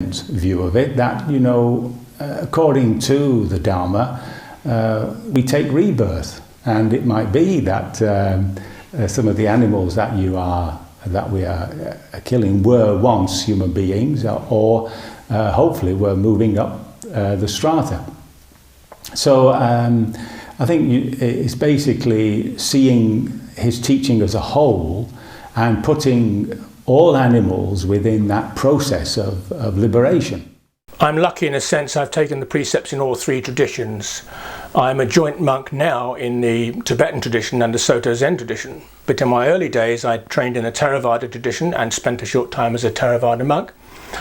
view of it, that, you know, according to the Dharma, we take rebirth, and it might be that some of the animals that we are killing were once human beings, or hopefully were moving up the strata. So I think it's basically seeing his teaching as a whole and putting all animals within that process of liberation. I'm lucky in a sense. I've taken the precepts in all three traditions. I'm a joint monk now in the Tibetan tradition and the Soto Zen tradition. But in my early days I trained in a Theravada tradition and spent a short time as a Theravada monk.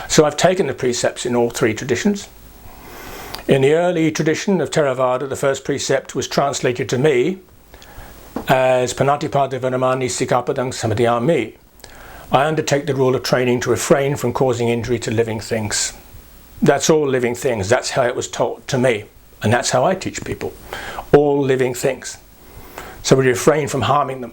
So I've taken the precepts in all three traditions. In the early tradition of Theravada, the first precept was translated to me as Panatipada Vinamani Sikapadang Samadhyami. I undertake the rule of training to refrain from causing injury to living things. That's all living things. That's how it was taught to me. And that's how I teach people. All living things. So we refrain from harming them.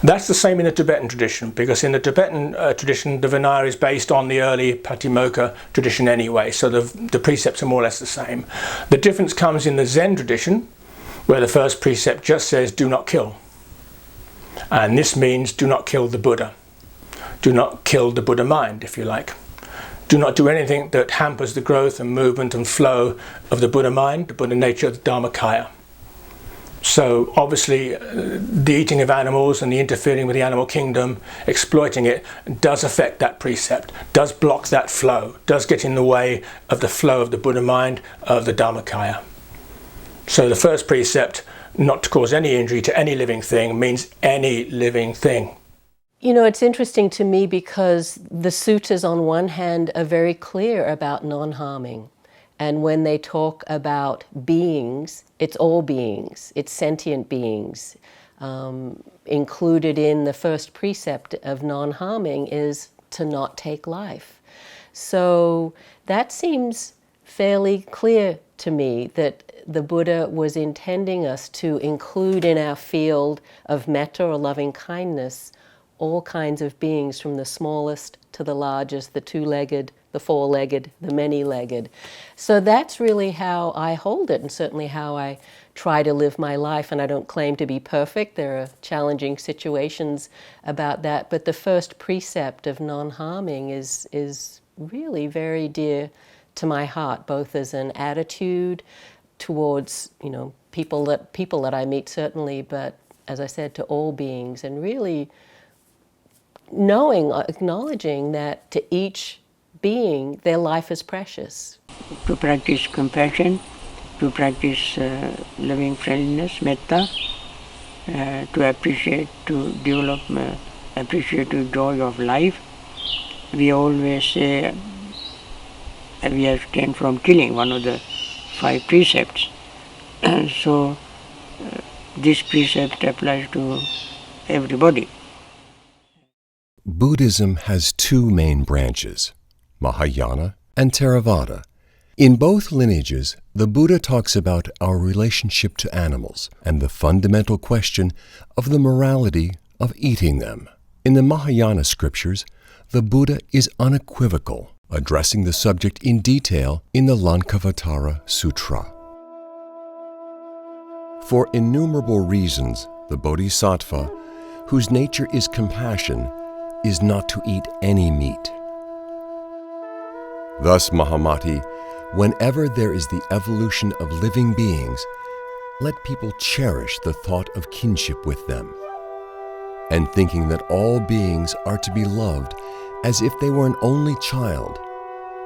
That's the same in the Tibetan tradition, because in the Tibetan tradition, the Vinaya is based on the early Patimokkha tradition anyway, so the precepts are more or less the same. The difference comes in the Zen tradition, where the first precept just says, do not kill. And this means do not kill the Buddha. Do not kill the Buddha mind, if you like. Do not do anything that hampers the growth and movement and flow of the Buddha mind, the Buddha nature, the Dharmakaya. So obviously the eating of animals and the interfering with the animal kingdom, exploiting it, does affect that precept, does block that flow, does get in the way of the flow of the Buddha mind, of the Dharmakaya. So the first precept, not to cause any injury to any living thing, means any living thing. You know, it's interesting to me because the suttas on one hand are very clear about non-harming. And when they talk about beings, it's all beings, it's sentient beings. Included in the first precept of non-harming is to not take life. So that seems fairly clear to me that the Buddha was intending us to include in our field of metta or loving kindness all kinds of beings, from the smallest to the largest, the two-legged, the four-legged, the many-legged. So that's really how I hold it, and certainly how I try to live my life. And I don't claim to be perfect. There are challenging situations about that. But the first precept of non-harming is really very dear to my heart, both as an attitude towards, you know, people that I meet certainly, but as I said, to all beings, and really acknowledging that to each being, their life is precious. To practice compassion, to practice loving friendliness, metta, to appreciate, to develop appreciative joy of life. We always say we abstain from killing, one of the 5 precepts. So this precept applies to everybody. Buddhism has 2 main branches, Mahayana and Theravada. In both lineages, the Buddha talks about our relationship to animals and the fundamental question of the morality of eating them. In the Mahayana scriptures, the Buddha is unequivocal, addressing the subject in detail in the Lankavatara Sutra. For innumerable reasons, the Bodhisattva, whose nature is compassion, is not to eat any meat. Thus, Mahamati, whenever there is the evolution of living beings, let people cherish the thought of kinship with them, and thinking that all beings are to be loved as if they were an only child,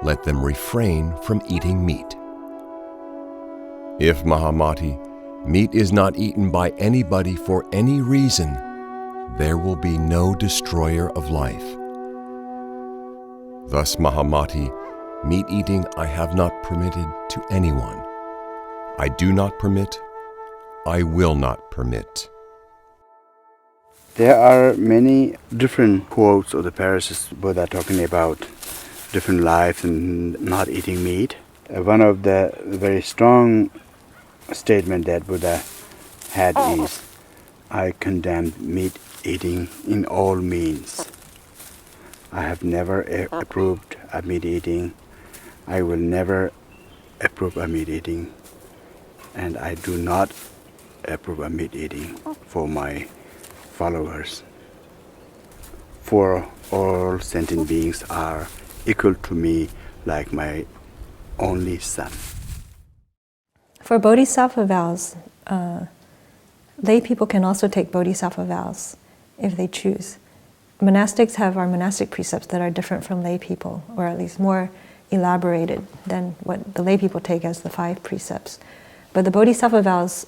let them refrain from eating meat. If, Mahamati, meat is not eaten by anybody for any reason, there will be no destroyer of life. Thus, Mahamati, meat eating I have not permitted to anyone. I do not permit, I will not permit. There are many different quotes of the Parasist Buddha talking about different lives and not eating meat. One of the very strong statement that Buddha had is, I condemn meat eating in all means. I have never approved of meat eating. I will never approve of meat eating, and I do not approve of meat eating for my followers. For all sentient beings are equal to me like my only son. For bodhisattva vows, lay people can also take bodhisattva vows if they choose. Monastics have our monastic precepts that are different from lay people, or at least more elaborated than what the lay people take as the 5 precepts. But the bodhisattva vows,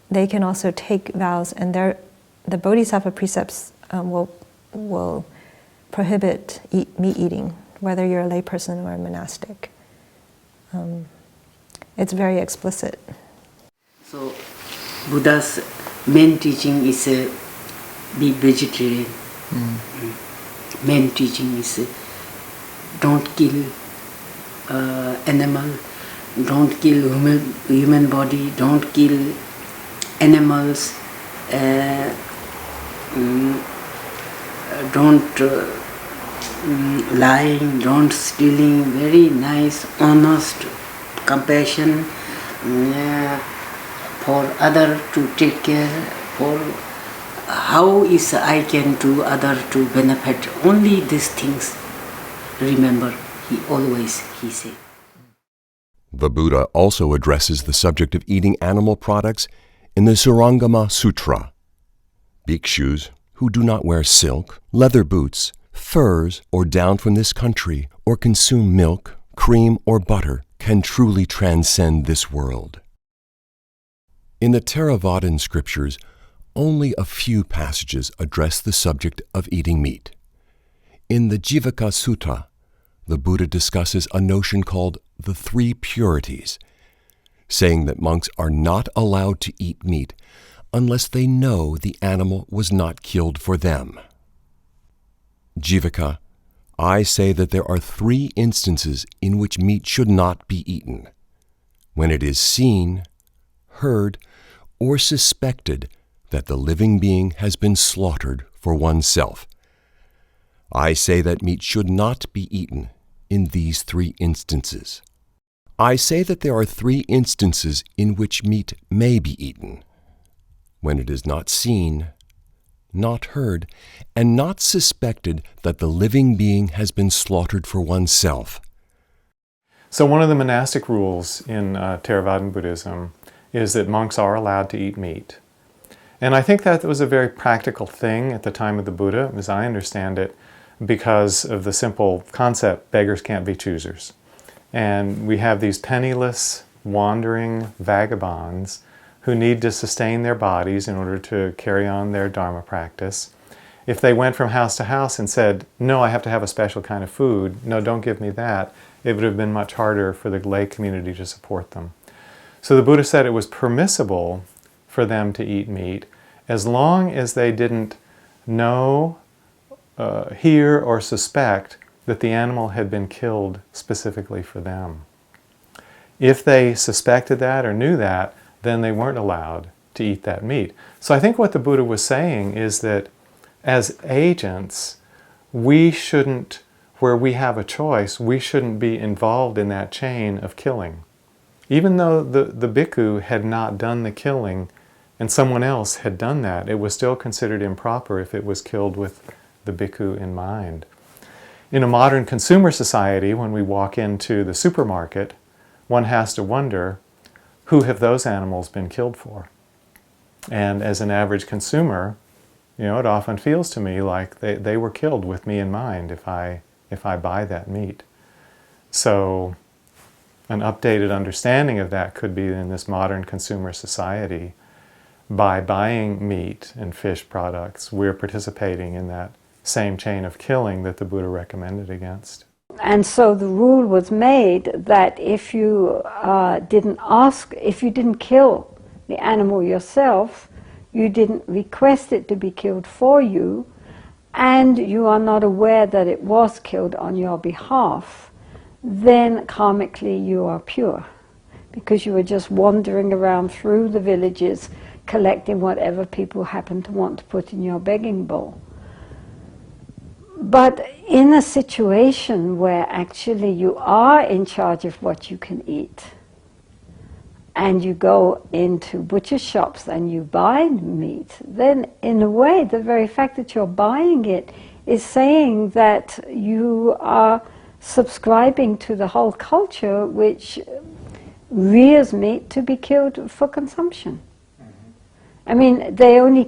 they can also take vows, and the bodhisattva precepts will prohibit meat eating, whether you're a lay person or a monastic. It's very explicit. So Buddha's main teaching is be vegetarian. Main teaching is don't kill animal, don't kill human body, don't kill animals, don't lying, don't stealing, very nice, honest, compassion for other to take care, for how is I can do other to benefit. Only these things remember, he said. The Buddha also addresses the subject of eating animal products in the Surangama Sutra. Bhikshus who do not wear silk, leather boots, furs, or down from this country, or consume milk, cream, or butter, can truly transcend this world. In the Theravadan scriptures, only a few passages address the subject of eating meat. In the Jivaka Sutta, the Buddha discusses a notion called the 3 purities, saying that monks are not allowed to eat meat unless they know the animal was not killed for them. Jivaka, I say that there are 3 instances in which meat should not be eaten: when it is seen, heard, or suspected that the living being has been slaughtered for oneself. I say that meat should not be eaten in these 3 instances. I say that there are 3 instances in which meat may be eaten: when it is not seen, not heard, and not suspected that the living being has been slaughtered for oneself. So one of the monastic rules in Theravadan Buddhism is that monks are allowed to eat meat. And I think that was a very practical thing at the time of the Buddha, as I understand it, because of the simple concept, beggars can't be choosers. And we have these penniless, wandering vagabonds who need to sustain their bodies in order to carry on their Dharma practice. If they went from house to house and said, no, I have to have a special kind of food, no, don't give me that, it would have been much harder for the lay community to support them. So the Buddha said it was permissible for them to eat meat as long as they didn't know, hear, or suspect that the animal had been killed specifically for them. If they suspected that or knew that, then they weren't allowed to eat that meat. So I think what the Buddha was saying is that as agents, we shouldn't, where we have a choice, we shouldn't be involved in that chain of killing. Even though the bhikkhu had not done the killing and someone else had done that, it was still considered improper if it was killed with the bhikkhu in mind. In a modern consumer society, when we walk into the supermarket, one has to wonder, who have those animals been killed for? And as an average consumer, it often feels to me like they were killed with me in mind if I buy that meat. So an updated understanding of that could be in this modern consumer society. By buying meat and fish products, we're participating in that same chain of killing that the Buddha recommended against. And so the rule was made that if you didn't kill the animal yourself, you didn't request it to be killed for you, and you are not aware that it was killed on your behalf, then karmically you are pure, because you were just wandering around through the villages collecting whatever people happen to want to put in your begging bowl. But in a situation where actually you are in charge of what you can eat, and you go into butcher shops and you buy meat, then in a way the very fact that you're buying it is saying that you are subscribing to the whole culture which rears meat to be killed for consumption. I mean, they only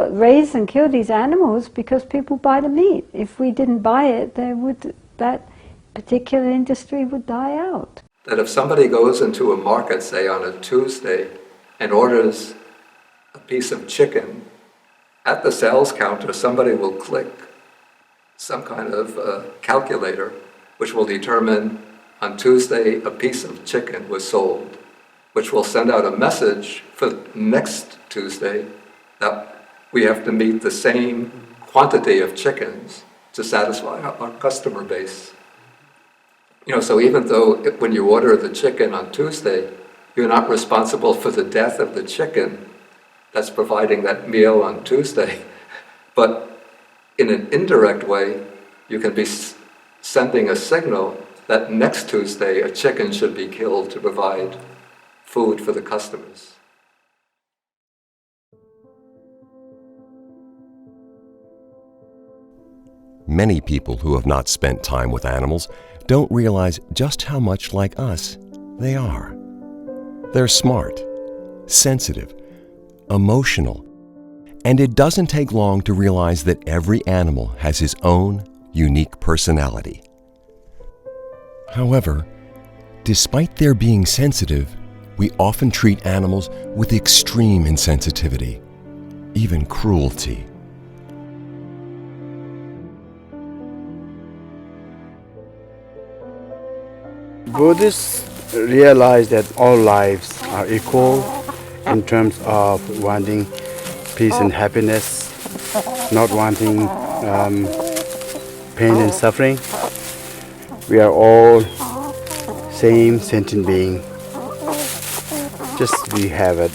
raise and kill these animals because people buy the meat. If we didn't buy it, that particular industry would die out. That if somebody goes into a market, say on a Tuesday, and orders a piece of chicken, at the sales counter somebody will click some kind of calculator which will determine on Tuesday a piece of chicken was sold, which will send out a message for next Tuesday that we have to meet the same quantity of chickens to satisfy our customer base. You know, so even though when you order the chicken on Tuesday, you're not responsible for the death of the chicken that's providing that meal on Tuesday, but in an indirect way, you can be sending a signal that next Tuesday a chicken should be killed to provide food for the customers. Many people who have not spent time with animals don't realize just how much like us they are. They're smart, sensitive, emotional, and it doesn't take long to realize that every animal has his own unique personality. However, despite their being sensitive, we often treat animals with extreme insensitivity, even cruelty. Buddhists realize that all lives are equal in terms of wanting peace and happiness, not wanting pain and suffering. We are all same sentient being. Just we have a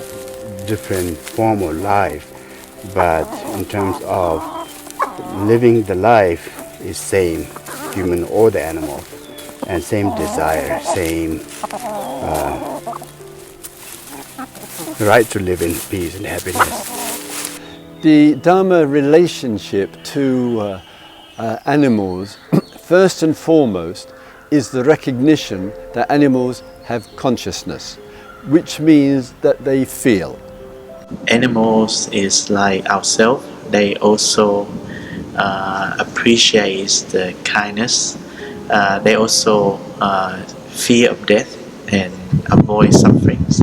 different form of life, but in terms of living the life is same, human or the animal, and same desire, same right to live in peace and happiness. The Dharma relationship to animals, first and foremost, is the recognition that animals have consciousness, which means that they feel. Animals is like ourselves. They also appreciate the kindness. They also fear of death and avoid sufferings,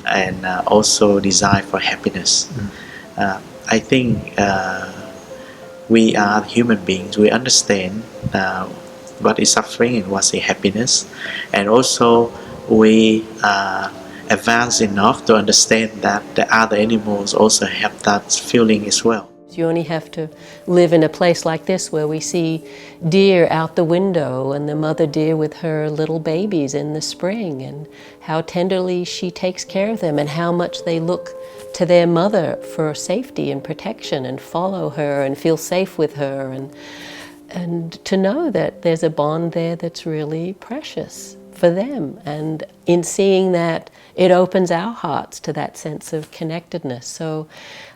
and also desire for happiness. I think we are human beings. We understand what is suffering and what is happiness, and also we are advanced enough to understand that the other animals also have that feeling as well. You only have to live in a place like this where we see deer out the window and the mother deer with her little babies in the spring, and how tenderly she takes care of them and how much they look to their mother for safety and protection and follow her and feel safe with her, and to know that there's a bond there that's really precious for them. And in seeing that, it opens our hearts to that sense of connectedness. So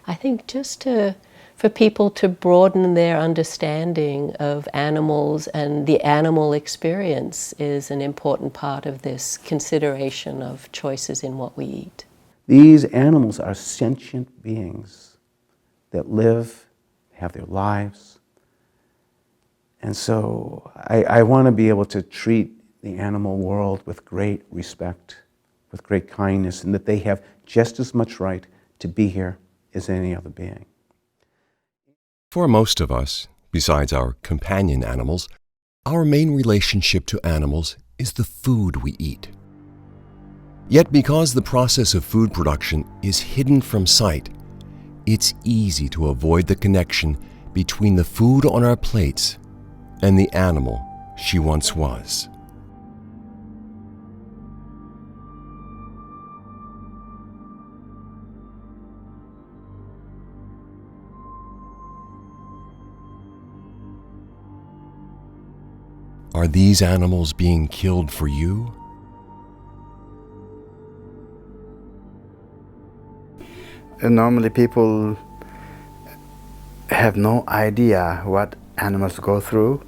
I think just for people to broaden their understanding of animals and the animal experience is an important part of this consideration of choices in what we eat. These animals are sentient beings that live, have their lives. And so I want to be able to treat the animal world with great respect, with great kindness, and that they have just as much right to be here as any other being. For most of us, besides our companion animals, our main relationship to animals is the food we eat. Yet because the process of food production is hidden from sight, it's easy to avoid the connection between the food on our plates and the animal she once was. Are these animals being killed for you? Normally people have no idea what animals go through.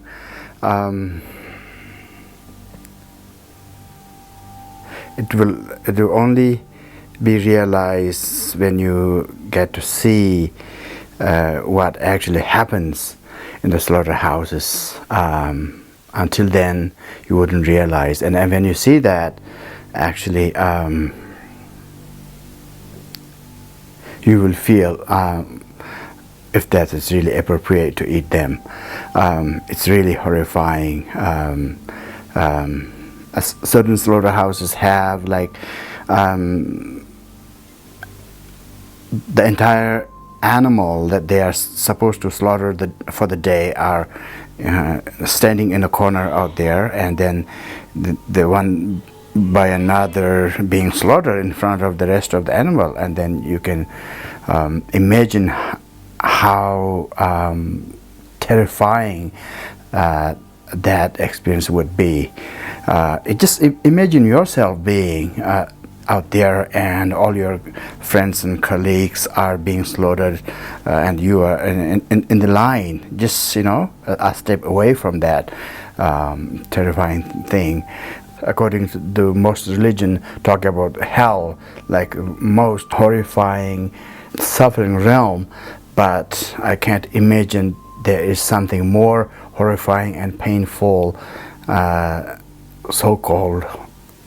It will only be realized when you get to see what actually happens in the slaughterhouses. Until then, you wouldn't realize. And when you see that, actually, you will feel if that is really appropriate to eat them. It's really horrifying. Certain slaughterhouses have like the entire animal that they are supposed to slaughter for the day are standing in a corner out there, and then the one by another being slaughtered in front of the rest of the animal. And then you can imagine how terrifying that experience would be. Imagine yourself being out there and all your friends and colleagues are being slaughtered, and you are in the line, just a step away from that terrifying thing. According to most religion, talk about hell like most horrifying suffering realm, but I can't imagine there is something more horrifying and painful, so-called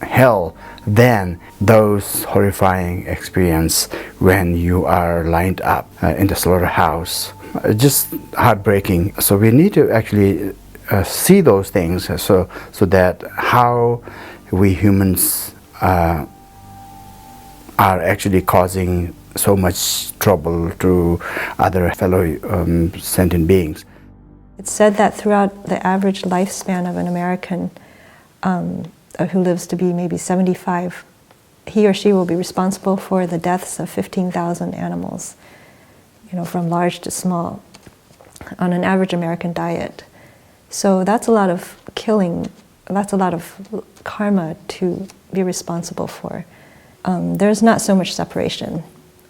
hell, than those horrifying experience when you are lined up in the slaughterhouse. Just heartbreaking. So we need to actually see those things, so that how we humans are actually causing so much trouble to other fellow sentient beings. It's said that throughout the average lifespan of an American who lives to be maybe 75, he or she will be responsible for the deaths of 15,000 animals, from large to small, on an average American diet. So that's a lot of killing, that's a lot of karma to be responsible for. There's not so much separation.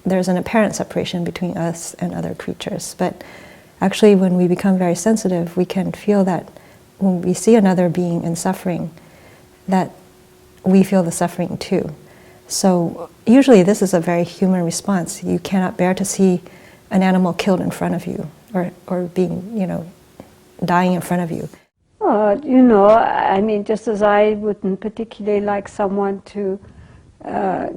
There's an apparent separation between us and other creatures, but actually when we become very sensitive, we can feel that when we see another being in suffering, that we feel the suffering too. So usually this is a very human response. You cannot bear to see an animal killed in front of you, or being, dying in front of you. Just as I wouldn't particularly like someone to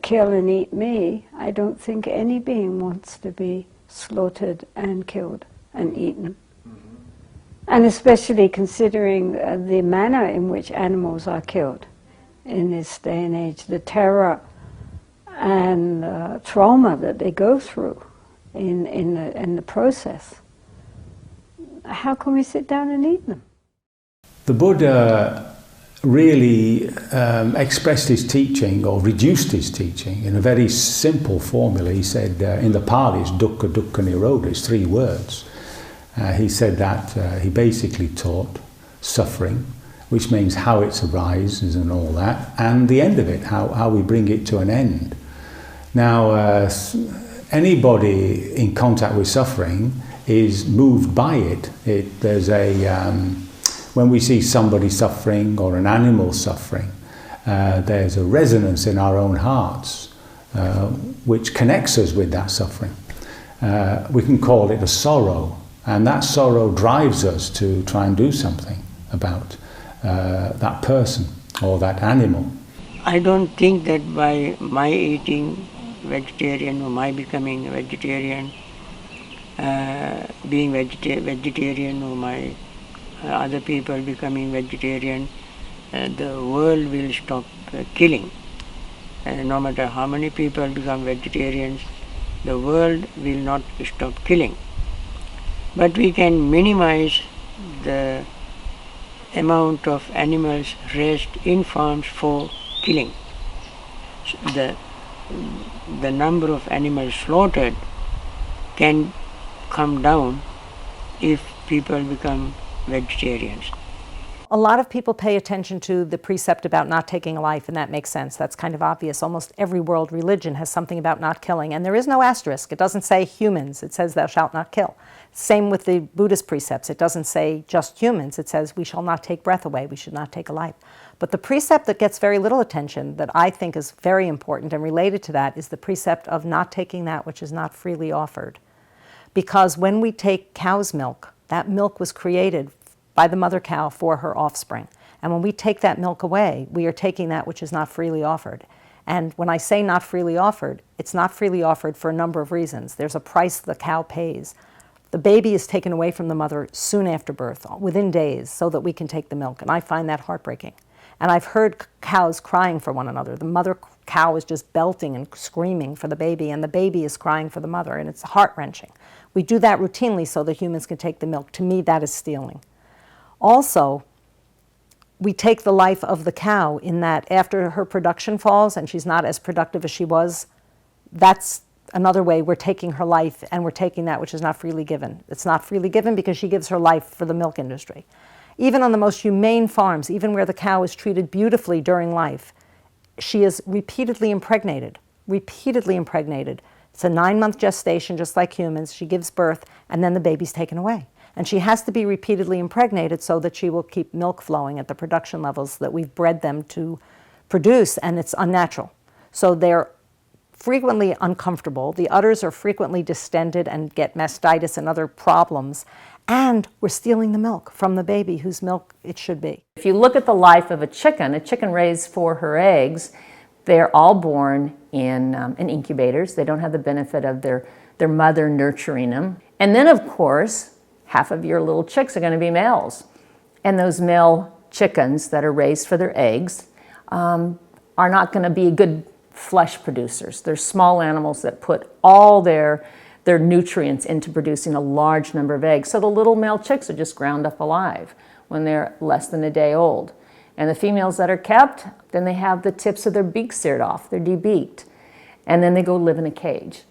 kill and eat me, I don't think any being wants to be slaughtered and killed and eaten. And especially considering the manner in which animals are killed in this day and age, the terror and trauma that they go through in the process. How can we sit down and eat them? The Buddha really expressed his teaching, or reduced his teaching, in a very simple formula. He said, in the Pali, it's dukkha, dukkha, nirodha, it's 3 words. He said that he basically taught suffering, which means how it arises and all that, and the end of it, how we bring it to an end. Now, anybody in contact with suffering is moved by it. There's when we see somebody suffering or an animal suffering, there's a resonance in our own hearts which connects us with that suffering. We can call it a sorrow, and that sorrow drives us to try and do something about that person or that animal. I don't think that by my eating vegetarian or my becoming a vegetarian, being vegetarian or my other people becoming vegetarian, the world will stop killing. No matter how many people become vegetarians, the world will not stop killing. But we can minimize the amount of animals raised in farms for killing. The number of animals slaughtered can come down if people become vegetarians. A lot of people pay attention to the precept about not taking a life, and that makes sense. That's kind of obvious. Almost every world religion has something about not killing, and there is no asterisk. It doesn't say humans. It says thou shalt not kill. Same with the Buddhist precepts. It doesn't say just humans. It says we shall not take breath away. We should not take a life. But the precept that gets very little attention, that I think is very important and related to that, is the precept of not taking that which is not freely offered. Because when we take cow's milk, that milk was created by the mother cow for her offspring. And when we take that milk away, we are taking that which is not freely offered. And when I say not freely offered, it's not freely offered for a number of reasons. There's a price the cow pays. The baby is taken away from the mother soon after birth, within days, so that we can take the milk. And I find that heartbreaking. And I've heard cows crying for one another. The mother cow is just belting and screaming for the baby, and the baby is crying for the mother, and it's heart-wrenching. We do that routinely so that humans can take the milk. To me, that is stealing. Also, we take the life of the cow in that after her production falls and she's not as productive as she was, that's another way we're taking her life, and we're taking that which is not freely given. It's not freely given because she gives her life for the milk industry. Even on the most humane farms, even where the cow is treated beautifully during life, she is repeatedly impregnated, repeatedly impregnated. It's a 9-month gestation, just like humans. She gives birth, and then the baby's taken away. And she has to be repeatedly impregnated so that she will keep milk flowing at the production levels that we've bred them to produce, and it's unnatural. So they're frequently uncomfortable. The udders are frequently distended and get mastitis and other problems. And we're stealing the milk from the baby whose milk it should be. If you look at the life of a chicken raised for her eggs, they're all born in incubators. They don't have the benefit of their mother nurturing them. And then, of course, half of your little chicks are going to be males. And those male chickens that are raised for their eggs are not going to be good flesh producers. They're small animals that put all their nutrients into producing a large number of eggs. So the little male chicks are just ground up alive when they're less than a day old. And the females that are kept, then they have the tips of their beaks seared off. They're debeaked. And then they go live in a cage.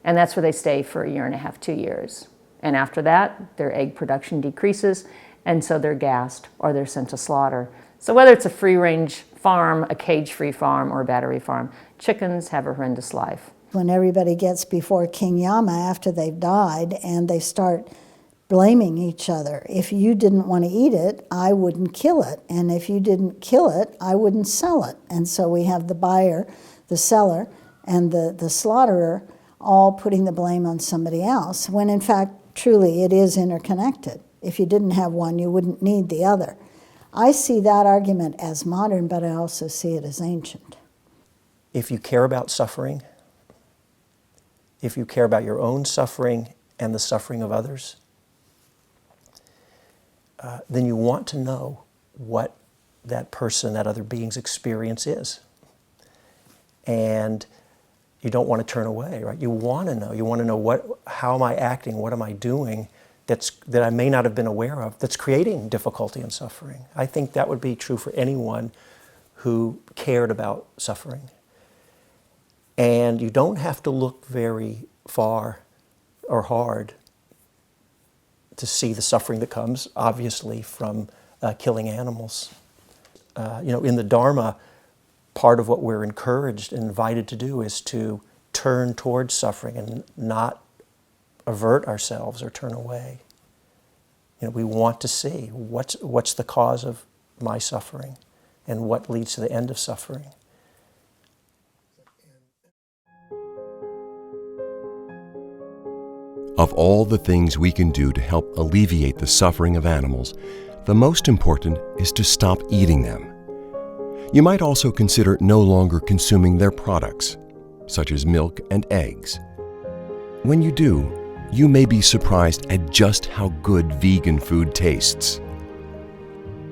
And that's where they stay for 1.5 years, 2 years. And after that, their egg production decreases, and so they're gassed or they're sent to slaughter. So whether it's a free-range farm, a cage-free farm, or a battery farm, chickens have a horrendous life. When everybody gets before King Yama after they've died and they start blaming each other. If you didn't want to eat it, I wouldn't kill it. And if you didn't kill it, I wouldn't sell it. And so we have the buyer, the seller, and the slaughterer all putting the blame on somebody else, when in fact, truly, it is interconnected. If you didn't have one, you wouldn't need the other. I see that argument as modern, but I also see it as ancient. If you care about suffering, if you care about your own suffering and the suffering of others, then you want to know what that person, that other being's experience is. And you don't want to turn away, right? You want to know. You want to know how am I acting? What am I doing that I may not have been aware of that's creating difficulty and suffering? I think that would be true for anyone who cared about suffering. And you don't have to look very far or hard to see the suffering that comes, obviously, from killing animals. In the Dharma, part of what we're encouraged and invited to do is to turn towards suffering and not avert ourselves or turn away. We want to see what's the cause of my suffering and what leads to the end of suffering. Of all the things we can do to help alleviate the suffering of animals, the most important is to stop eating them. You might also consider no longer consuming their products, such as milk and eggs. When you do, you may be surprised at just how good vegan food tastes.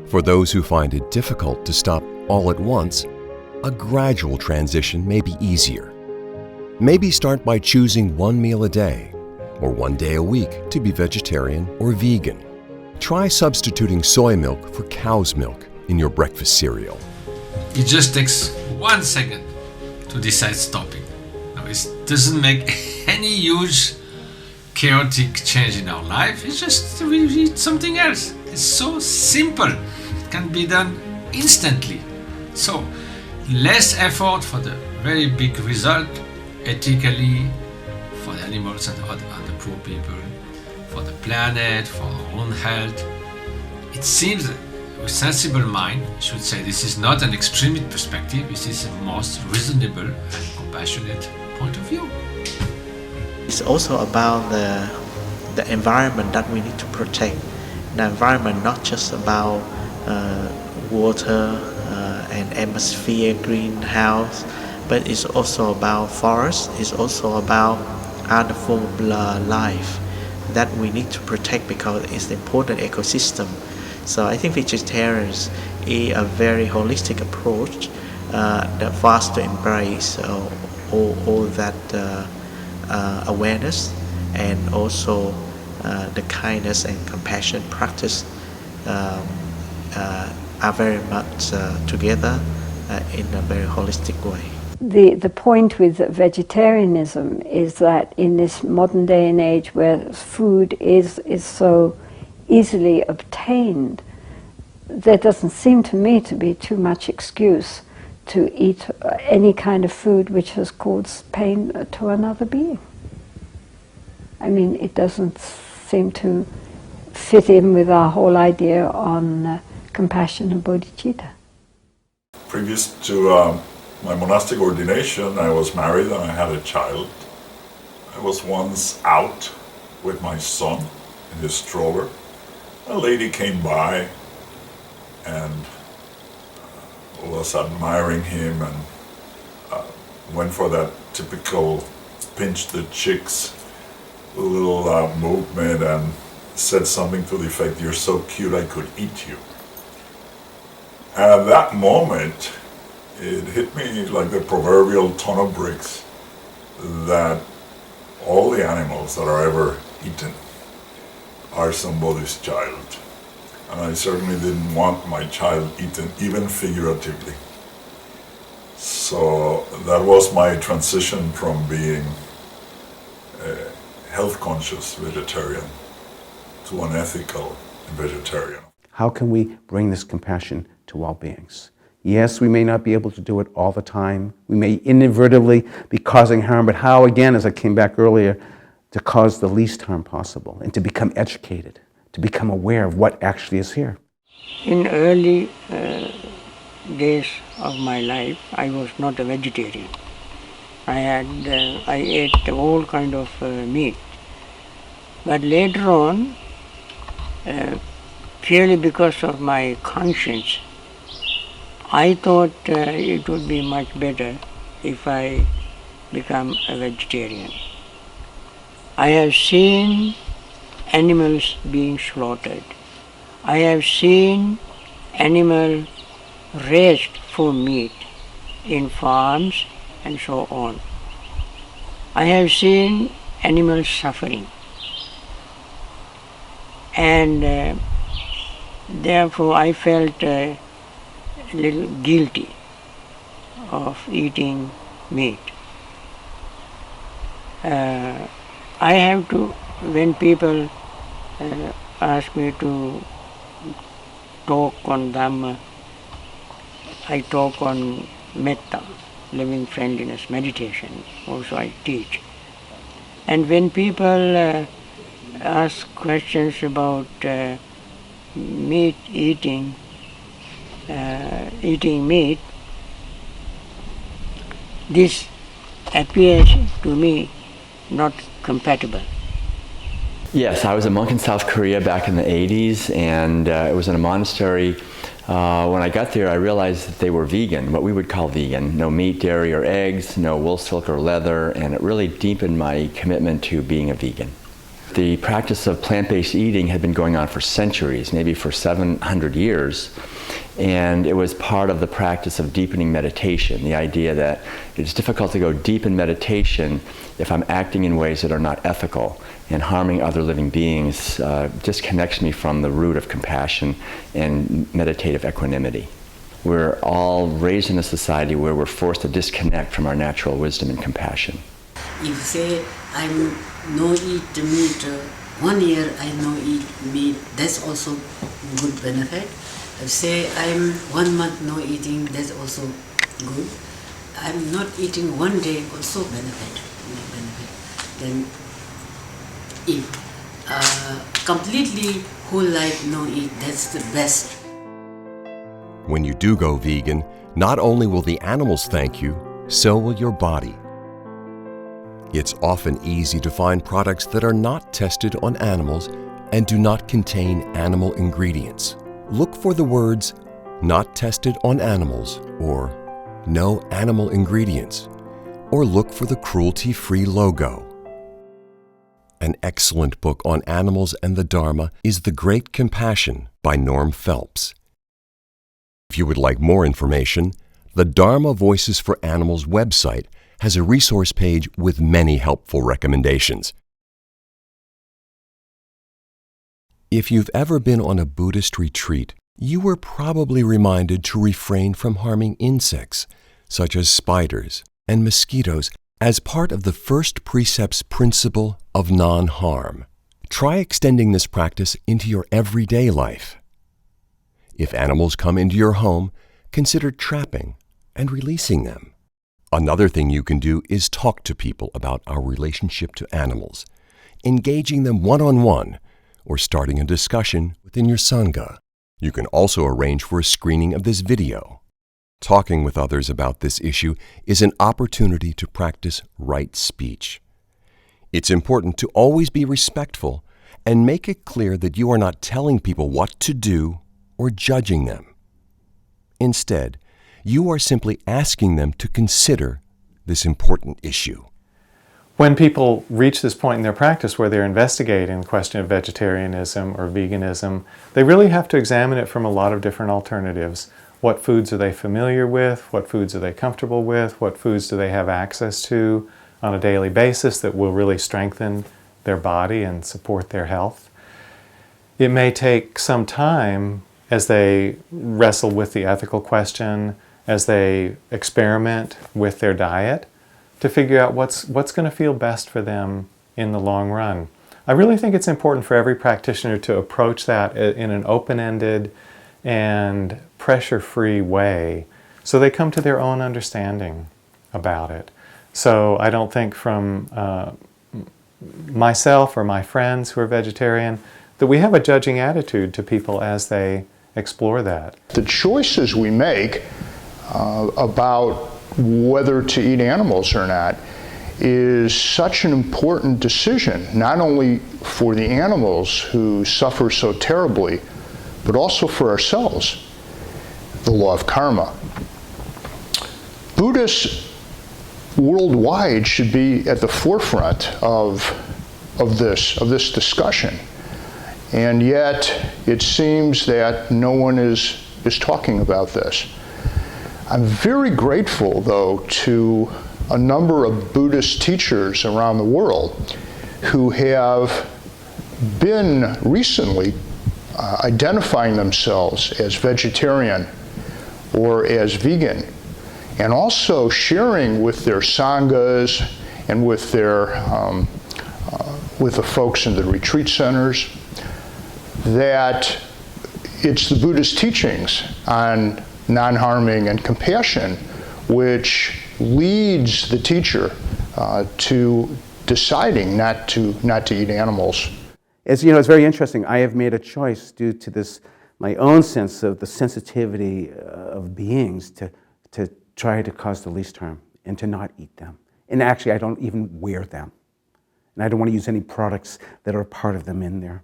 For those who find it difficult to stop all at once, a gradual transition may be easier. Maybe start by choosing one meal a day or one day a week to be vegetarian or vegan. Try substituting soy milk for cow's milk in your breakfast cereal. It just takes 1 second to decide stopping. Now, it doesn't make any huge chaotic change in our life. It's just we eat something else. It's so simple. It can be done instantly. So less effort for the very big result, ethically, for the animals and the poor people, for the planet, for our own health. It seems that a sensible mind should say this is not an extremist perspective, this is the most reasonable and compassionate point of view. It's also about the environment that we need to protect. The environment not just about water and atmosphere, greenhouse, but it's also about forest, it's also about other form of life that we need to protect because it's an important ecosystem. So I think vegetarians is a very holistic approach that for us to embrace all that awareness and also the kindness and compassion practice are very much together in a very holistic way. The point with vegetarianism is that in this modern day and age where food is so easily obtained, there doesn't seem to me to be too much excuse to eat any kind of food which has caused pain to another being. I mean, it doesn't seem to fit in with our whole idea on compassion and bodhicitta. Previous to my monastic ordination, I was married and I had a child. I was once out with my son in his stroller. A lady came by and was admiring him and went for that typical pinch the chicks little movement and said something to the effect, "You're so cute I could eat you." And at that moment, it hit me like the proverbial ton of bricks that all the animals that are ever eaten are somebody's child. And I certainly didn't want my child eaten, even figuratively. So that was my transition from being a health-conscious vegetarian to an ethical vegetarian. How can we bring this compassion to all beings? Yes, we may not be able to do it all the time. We may inadvertently be causing harm, but how, again, as I came back earlier, to cause the least harm possible and to become educated, to become aware of what actually is here. In early days of my life, I was not a vegetarian. I ate all kind of meat. But later on, purely because of my conscience, I thought it would be much better if I become a vegetarian. I have seen animals being slaughtered. I have seen animals raised for meat in farms and so on. I have seen animals suffering. And therefore I felt a little guilty of eating meat. I have to, when people ask me to talk on Dhamma, I talk on metta, living friendliness, meditation, also I teach. And when people ask questions about meat eating meat, this appears to me not compatible. Yes, I was a monk in South Korea back in the 80s, and it was in a monastery. When I got there, I realized that they were vegan, what we would call vegan. No meat, dairy, or eggs, no wool, silk, or leather, and it really deepened my commitment to being a vegan. The practice of plant-based eating had been going on for centuries, maybe for 700 years, and it was part of the practice of deepening meditation, the idea that it's difficult to go deep in meditation if I'm acting in ways that are not ethical, and harming other living beings disconnects me from the root of compassion and meditative equanimity. We're all raised in a society where we're forced to disconnect from our natural wisdom and compassion. If say I'm no eat meat, 1 year I no eat meat, that's also good benefit. Say I'm 1 month no eating, that's also good. I'm not eating one day, also benefit. Then eat. Completely whole life no eat, that's the best. When you do go vegan, not only will the animals thank you, so will your body. It's often easy to find products that are not tested on animals and do not contain animal ingredients. Look for the words, "not tested on animals," or "no animal ingredients," or look for the cruelty-free logo. An excellent book on animals and the Dharma is The Great Compassion by Norm Phelps. If you would like more information, the Dharma Voices for Animals website has a resource page with many helpful recommendations. If you've ever been on a Buddhist retreat, you were probably reminded to refrain from harming insects, such as spiders and mosquitoes, as part of the first precept's principle of non-harm. Try extending this practice into your everyday life. If animals come into your home, consider trapping and releasing them. Another thing you can do is talk to people about our relationship to animals, engaging them one-on-one, or starting a discussion within your Sangha. You can also arrange for a screening of this video. Talking with others about this issue is an opportunity to practice right speech. It's important to always be respectful and make it clear that you are not telling people what to do or judging them. Instead, you are simply asking them to consider this important issue. When people reach this point in their practice where they're investigating the question of vegetarianism or veganism, they really have to examine it from a lot of different alternatives. What foods are they familiar with? What foods are they comfortable with? What foods do they have access to on a daily basis that will really strengthen their body and support their health? It may take some time as they wrestle with the ethical question, as they experiment with their diet, to figure out what's going to feel best for them in the long run. I really think it's important for every practitioner to approach that in an open-ended and pressure-free way so they come to their own understanding about it. So I don't think from myself or my friends who are vegetarian that we have a judging attitude to people as they explore that. The choices we make about whether to eat animals or not is such an important decision, not only for the animals who suffer so terribly, but also for ourselves. The law of karma. Buddhists worldwide should be at the forefront of this discussion. And yet it seems that no one is talking about this. I'm very grateful, though, to a number of Buddhist teachers around the world who have been recently identifying themselves as vegetarian or as vegan, and also sharing with their sanghas and with the folks in the retreat centers that it's the Buddhist teachings on non-harming and compassion which leads the teacher to deciding not to eat animals. As you know, it's very interesting. I have made a choice due to this, my own sense of the sensitivity of beings to try to cause the least harm and to not eat them. And actually, I don't even wear them. And I don't want to use any products that are part of them in there.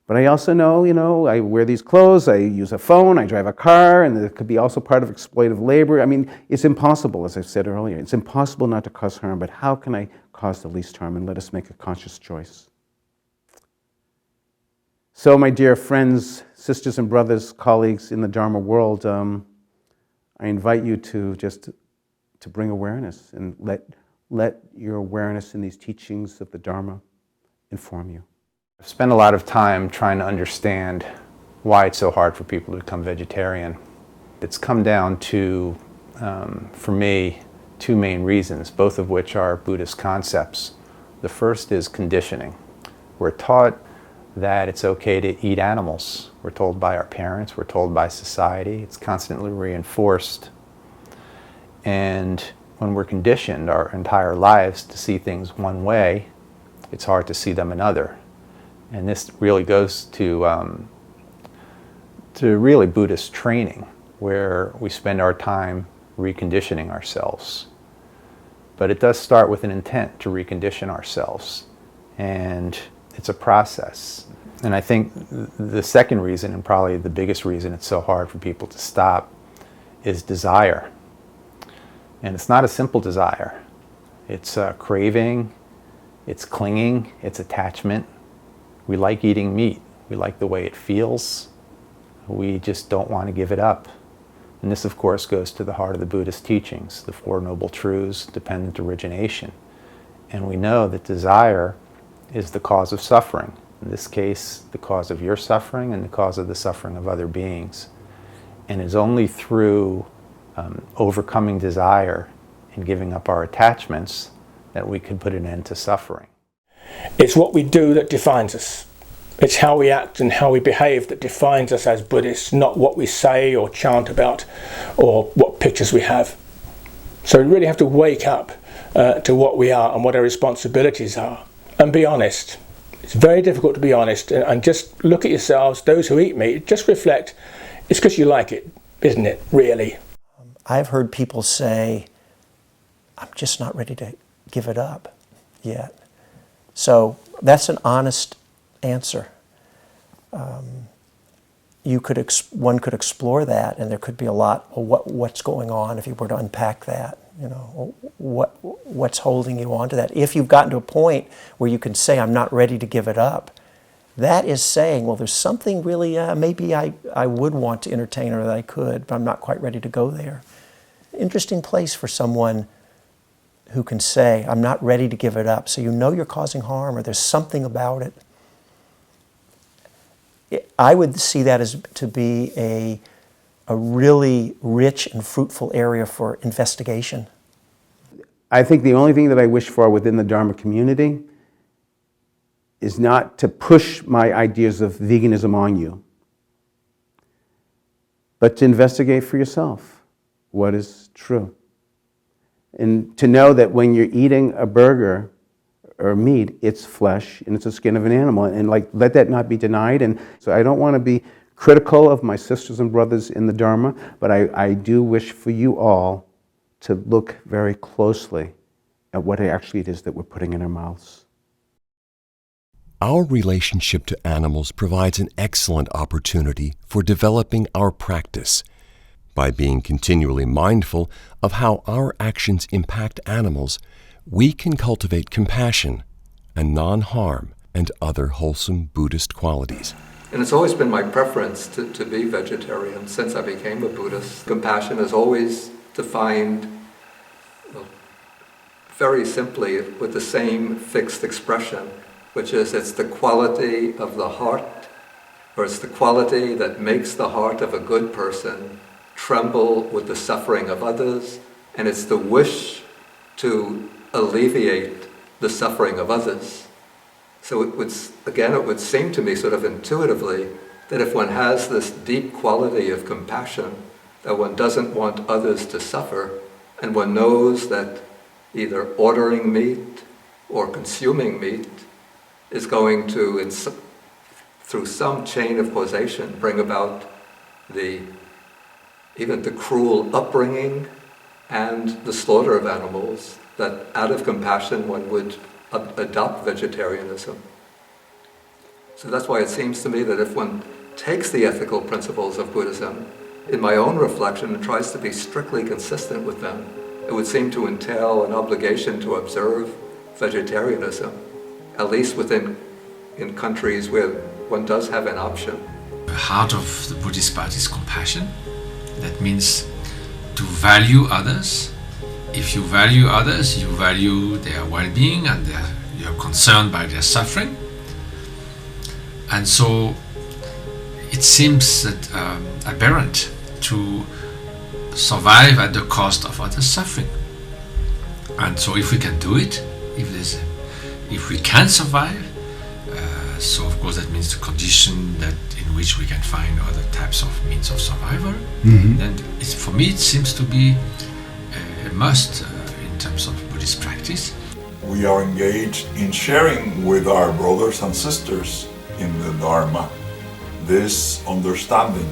But I also know, I wear these clothes, I use a phone, I drive a car, and it could be also part of exploitative labor. I mean, it's impossible, as I said earlier. It's impossible not to cause harm, but how can I cause the least harm? And let us make a conscious choice. So, my dear friends, sisters and brothers, colleagues in the Dharma world, I invite you to bring awareness and let your awareness in these teachings of the Dharma inform you. I've spent a lot of time trying to understand why it's so hard for people to become vegetarian. It's come down to, for me, two main reasons, both of which are Buddhist concepts. The first is conditioning. We're taught that it's okay to eat animals. We're told by our parents, we're told by society, it's constantly reinforced. And when we're conditioned our entire lives to see things one way, it's hard to see them another. And this really goes to really Buddhist training, where we spend our time reconditioning ourselves. But it does start with an intent to recondition ourselves. And it's a process. And I think the second reason, and probably the biggest reason it's so hard for people to stop, is desire. And it's not a simple desire. It's craving, it's clinging, it's attachment. We like eating meat. We like the way it feels. We just don't want to give it up. And this, of course, goes to the heart of the Buddhist teachings, the Four Noble Truths, dependent origination. And we know that desire is the cause of suffering. In this case, the cause of your suffering and the cause of the suffering of other beings. And it's only through overcoming desire and giving up our attachments that we can put an end to suffering. It's what we do that defines us. It's how we act and how we behave that defines us as Buddhists, not what we say or chant about or what pictures we have. So we really have to wake up to what we are and what our responsibilities are and be honest. It's very difficult to be honest and just look at yourselves, those who eat meat, just reflect. It's because you like it, isn't it, really? I've heard people say, I'm just not ready to give it up yet. So that's an honest answer. One could explore that, and there could be a lot of what's going on if you were to unpack that. You know, what's holding you on to that? If you've gotten to a point where you can say, I'm not ready to give it up, that is saying, well, there's something really, maybe I would want to entertain or that I could, but I'm not quite ready to go there. Interesting place for someone who can say, I'm not ready to give it up. So you know you're causing harm or there's something about it. I would see that as to be a really rich and fruitful area for investigation. I think the only thing that I wish for within the Dharma community is not to push my ideas of veganism on you, but to investigate for yourself what is true. And to know that when you're eating a burger or meat, it's flesh and it's the skin of an animal, and let that not be denied. And so I don't want to be critical of my sisters and brothers in the Dharma, but I do wish for you all to look very closely at what actually it is that we're putting in our mouths. Our relationship to animals provides an excellent opportunity for developing our practice. By being continually mindful of how our actions impact animals, we can cultivate compassion and non-harm and other wholesome Buddhist qualities. And it's always been my preference to be vegetarian since I became a Buddhist. Compassion is always defined very simply with the same fixed expression, which is it's the quality of the heart, or it's the quality that makes the heart of a good person tremble with the suffering of others, and it's the wish to alleviate the suffering of others. So it would seem to me sort of intuitively that if one has this deep quality of compassion, that one doesn't want others to suffer, and one knows that either ordering meat or consuming meat is going to, through some chain of causation, bring about even the cruel upbringing and the slaughter of animals, that out of compassion one would adopt vegetarianism. So that's why it seems to me that if one takes the ethical principles of Buddhism, in my own reflection, and tries to be strictly consistent with them, it would seem to entail an obligation to observe vegetarianism, at least in countries where one does have an option. The heart of the Buddhist path is compassion. That means to value others. If you value others, you value their well-being and you're concerned by their suffering. And so it seems that aberrant to survive at the cost of others' suffering. And so if we can do it, if we can survive, So of course that means the condition that in which we can find other types of means of survival. Then for me it seems to be a must in terms of Buddhist practice. We are engaged in sharing with our brothers and sisters in the Dharma this understanding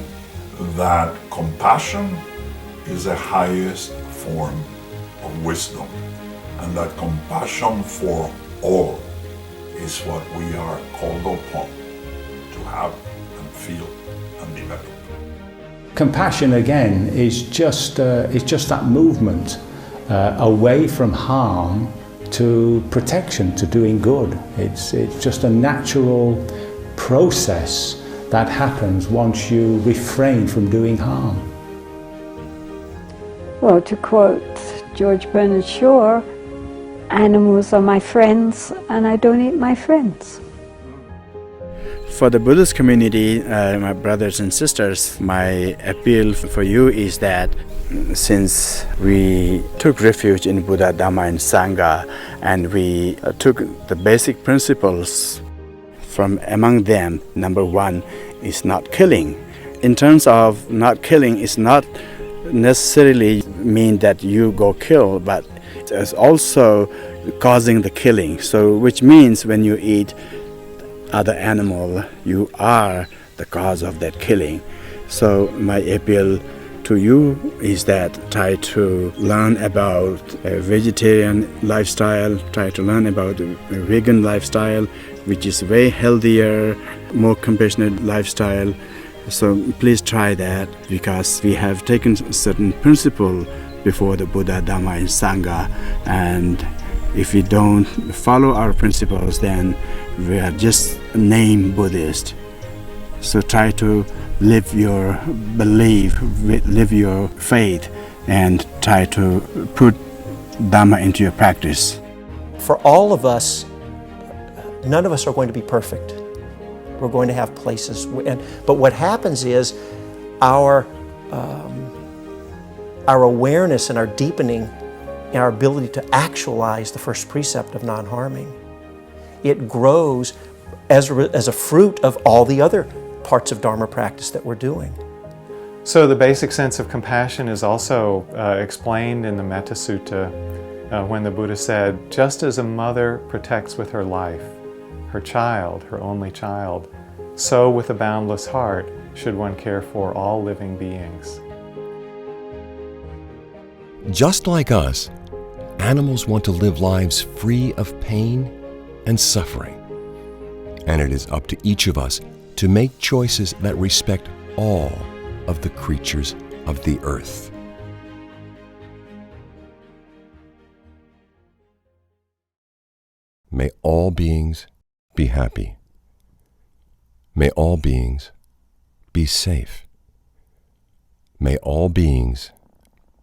that compassion is the highest form of wisdom, and that compassion for all is what we are called upon to have and feel and develop. Compassion again is just that movement away from harm to protection, to doing good. It's just a natural process that happens once you refrain from doing harm. Well, to quote George Bernard Shaw, animals are my friends and I don't eat my friends. For the Buddhist community, my brothers and sisters, my appeal for you is that since we took refuge in Buddha, Dhamma and Sangha, and we took the basic principles from among them, number one is not killing. In terms of not killing, it's not necessarily mean that you go kill, but it's also causing the killing. So which means when you eat other animal, you are the cause of that killing. So my appeal to you is that try to learn about a vegetarian lifestyle, try to learn about a vegan lifestyle, which is way healthier, more compassionate lifestyle. So please try that, because we have taken certain principle before the Buddha, Dhamma and Sangha, and if we don't follow our principles, then we are just named Buddhist. So try to live your belief, live your faith, and try to put Dhamma into your practice. For all of us, none of us are going to be perfect. We're going to have places, but what happens is our awareness and our deepening and our ability to actualize the first precept of non-harming, it grows as a fruit of all the other parts of Dharma practice that we're doing. So the basic sense of compassion is also explained in the Metta Sutta when the Buddha said, just as a mother protects with her life her child, her only child, so with a boundless heart should one care for all living beings. Just like us, animals want to live lives free of pain and suffering. And it is up to each of us to make choices that respect all of the creatures of the earth. May all beings be happy. May all beings be safe. May all beings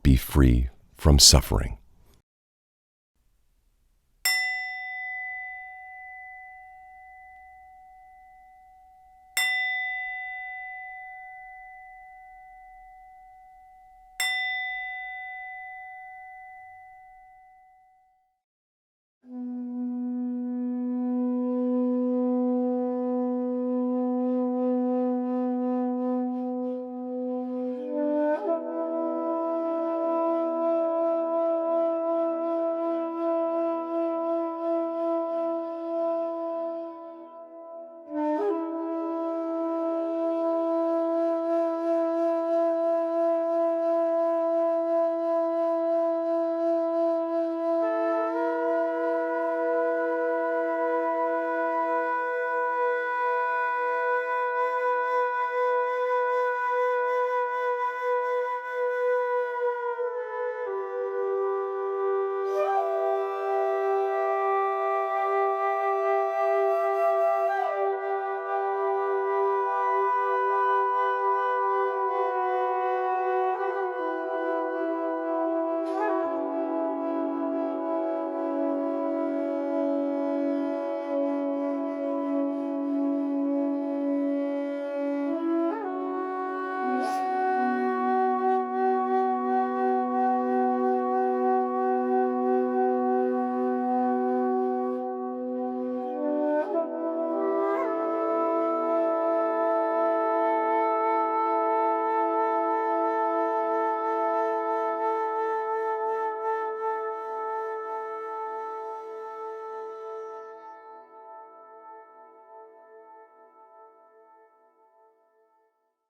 be free from suffering.